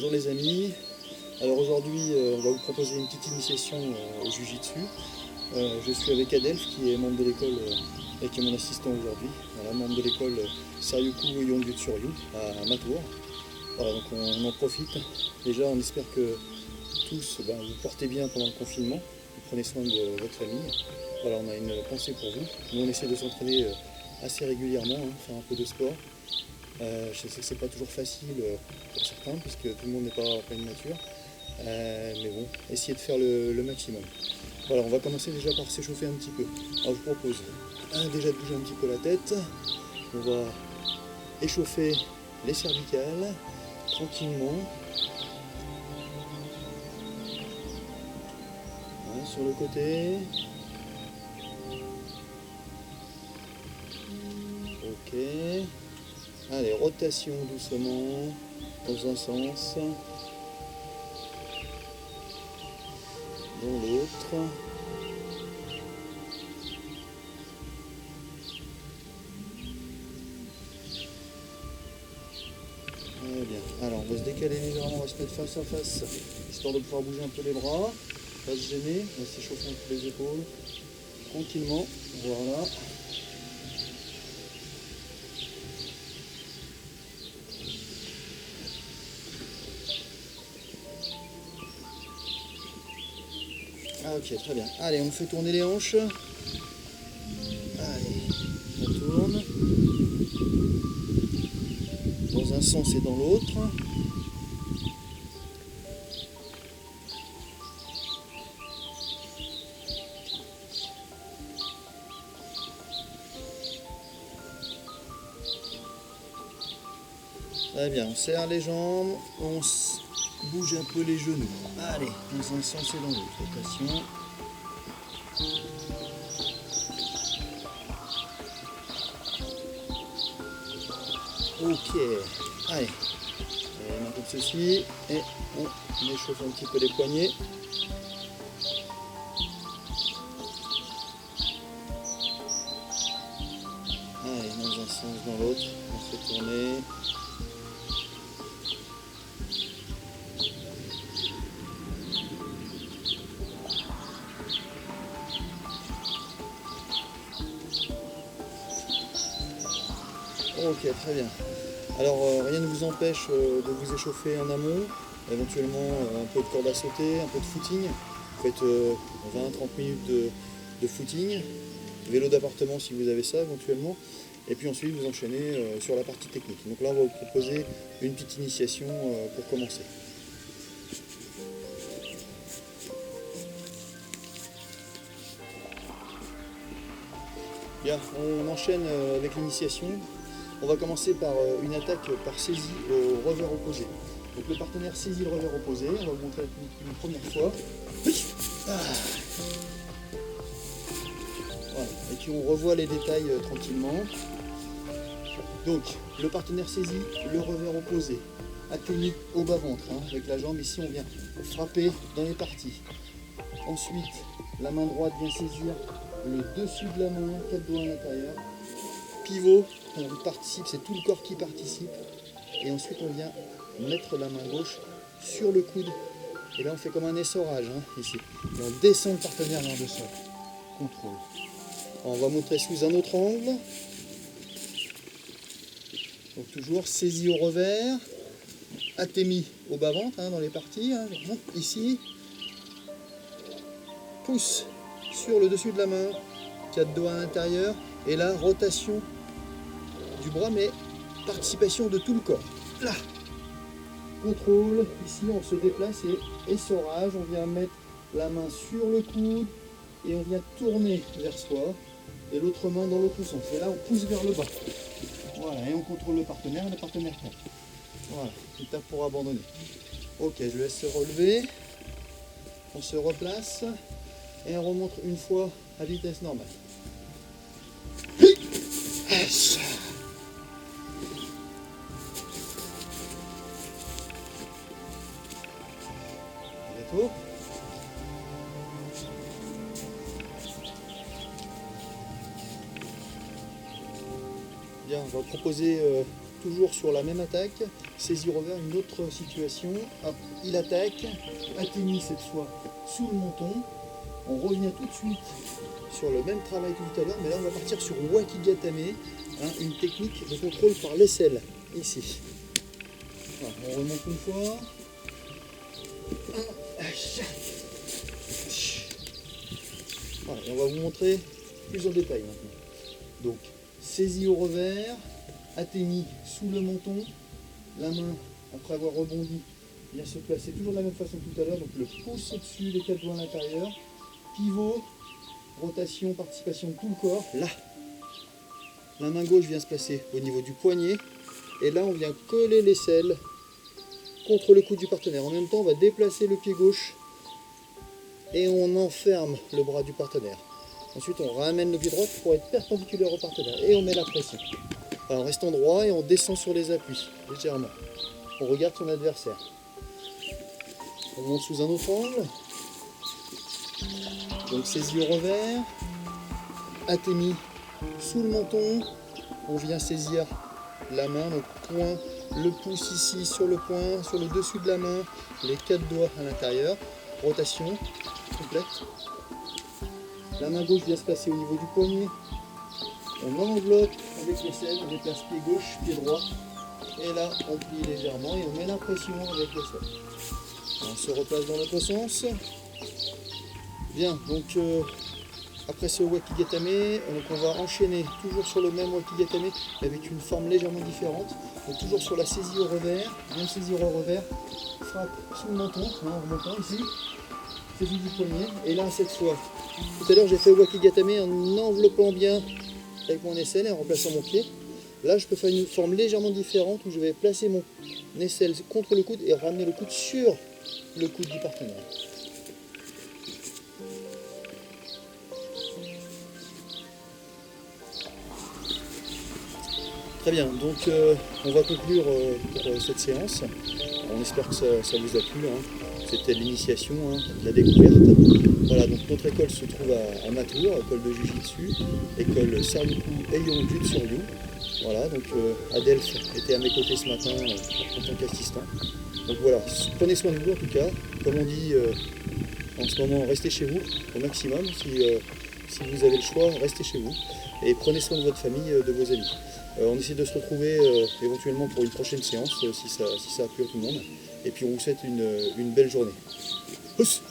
Bonjour les amis, alors aujourd'hui on va vous proposer une petite initiation au Jiu-Jitsu. Je suis avec Adelph qui est membre de l'école et qui est mon assistant aujourd'hui. Voilà, membre de l'école Saryoku Yonjutsuryu à Matour. Voilà, donc on en profite. Déjà on espère que tous vous portez bien pendant le confinement, vous prenez soin de votre famille. Voilà, on a une pensée pour vous. Nous on essaie de s'entraîner assez régulièrement, faire un peu de sport. Je sais que c'est pas toujours facile pour certains puisque tout le monde n'est pas en pleine nature, mais bon, essayez de faire le maximum. Voilà, on va commencer déjà par s'échauffer un petit peu. Alors je vous propose déjà de bouger un petit peu la tête. On va échauffer les cervicales tranquillement. Voilà, sur le côté. Ok. Allez, rotation doucement, dans un sens, dans l'autre. Très bien. Alors, on va se décaler légèrement, on va se mettre face à face, histoire de pouvoir bouger un peu les bras, pas se gêner, on va s'échauffer un peu les épaules, tranquillement, voilà. Ah ok, très bien. Allez, on fait tourner les hanches. Allez, on tourne. Dans un sens et dans l'autre. Très bien, on serre les jambes, on bouge un peu les genoux. Allez, dans un sens et dans l'autre. Rotation. Ok, allez, et main comme ceci, et on échauffe un petit peu les poignets. Allez, dans un sens, dans l'autre, on fait tourner. Ok, très bien. Alors rien ne vous empêche de vous échauffer en amont, éventuellement un peu de corde à sauter, un peu de footing. Vous faites 20-30 minutes de footing, vélo d'appartement si vous avez ça éventuellement, et puis ensuite vous enchaînez sur la partie technique. Donc là on va vous proposer une petite initiation pour commencer. Bien, on enchaîne avec l'initiation. On va commencer par une attaque par saisie au revers opposé. Donc le partenaire saisit le revers opposé, on va vous montrer une première fois. Voilà. Et puis on revoit les détails tranquillement. Donc le partenaire saisit le revers opposé, atteignit au bas-ventre, avec la jambe ici on vient frapper dans les parties. Ensuite la main droite vient saisir le dessus de la main, 4 doigts à l'intérieur. Pivot, on participe, c'est tout le corps qui participe. Et ensuite on vient mettre la main gauche sur le coude. Et là on fait comme un essorage ici. Et on descend le partenaire vers le sol. Contrôle. On va montrer sous un autre angle. Donc toujours saisie au revers. Atémi au bas-ventre dans les parties. Ici. Pouce sur le dessus de la main. 4 doigts à l'intérieur. Et là, rotation du bras, mais participation de tout le corps. Là, contrôle, ici on se déplace et essorage, on vient mettre la main sur le coude et on vient tourner vers soi et l'autre main dans l'autre sens. Et là on pousse vers le bas. Voilà, et on contrôle le partenaire tape. Voilà, il tape pour abandonner. Ok, je laisse se relever, on se replace et on remonte une fois à vitesse normale. Bientôt. Bien, on va proposer toujours sur la même attaque, saisie revers, une autre situation. Hop, il attaque, atteignit cette fois sous le menton. On revient tout de suite sur le même travail que tout à l'heure, mais là on va partir sur Wakigatame, hein, une technique de contrôle par l'aisselle, ici. Voilà, on remonte une fois. Voilà, et on va vous montrer plus en détail maintenant. Donc, saisie au revers, atteignit sous le menton, la main, après avoir rebondi, vient se placer toujours de la même façon que tout à l'heure, donc le pouce au-dessus, les 4 doigts à l'intérieur, pivot, rotation, participation de tout le corps, là. La main gauche vient se placer au niveau du poignet, et là on vient coller l'aisselle contre le coude du partenaire. En même temps, on va déplacer le pied gauche et on enferme le bras du partenaire. Ensuite, on ramène le pied droit pour être perpendiculaire au partenaire et on met la pression. Alors, on reste en droit et on descend sur les appuis, légèrement. On regarde son adversaire. On monte sous un autre angle. Donc, saisie au revers, atteignit sous le menton. On vient saisir la main, donc point, le pouce ici sur le poing, sur le dessus de la main, les 4 doigts à l'intérieur. Rotation complète. La main gauche vient se placer au niveau du poignet. On enveloppe avec l'aisselle, on déplace pied gauche, pied droit. Et là, on plie légèrement et on met la pression avec l'aisselle. On se replace dans l'autre sens. Bien, donc après ce Wakigatame, donc on va enchaîner toujours sur le même Wakigatame avec une forme légèrement différente. Donc toujours sur la saisie au revers, bien saisir au revers, frappe sous le menton, hein, en remontant ici, saisie du poignet. Et là, cette fois, tout à l'heure j'ai fait Wakigatame en enveloppant bien avec mon aisselle et en remplaçant mon pied. Là, je peux faire une forme légèrement différente où je vais placer mon aisselle contre le coude et ramener le coude sur le coude du partenaire. Très bien, donc on va conclure pour cette séance. On espère que ça vous a plu, hein. C'était l'initiation, hein, la découverte. Voilà, donc notre école se trouve à Matour, école de Jiu-Jitsu, école Saruku Eion Jutsuryu. Voilà, donc Adelph était à mes côtés ce matin en tant qu'assistant. Donc voilà, prenez soin de vous en tout cas. Comme on dit en ce moment, restez chez vous au maximum. Si vous avez le choix, restez chez vous. Et prenez soin de votre famille, de vos amis. On essaie de se retrouver éventuellement pour une prochaine séance, si ça a plu à tout le monde. Et puis on vous souhaite une belle journée. Pousse!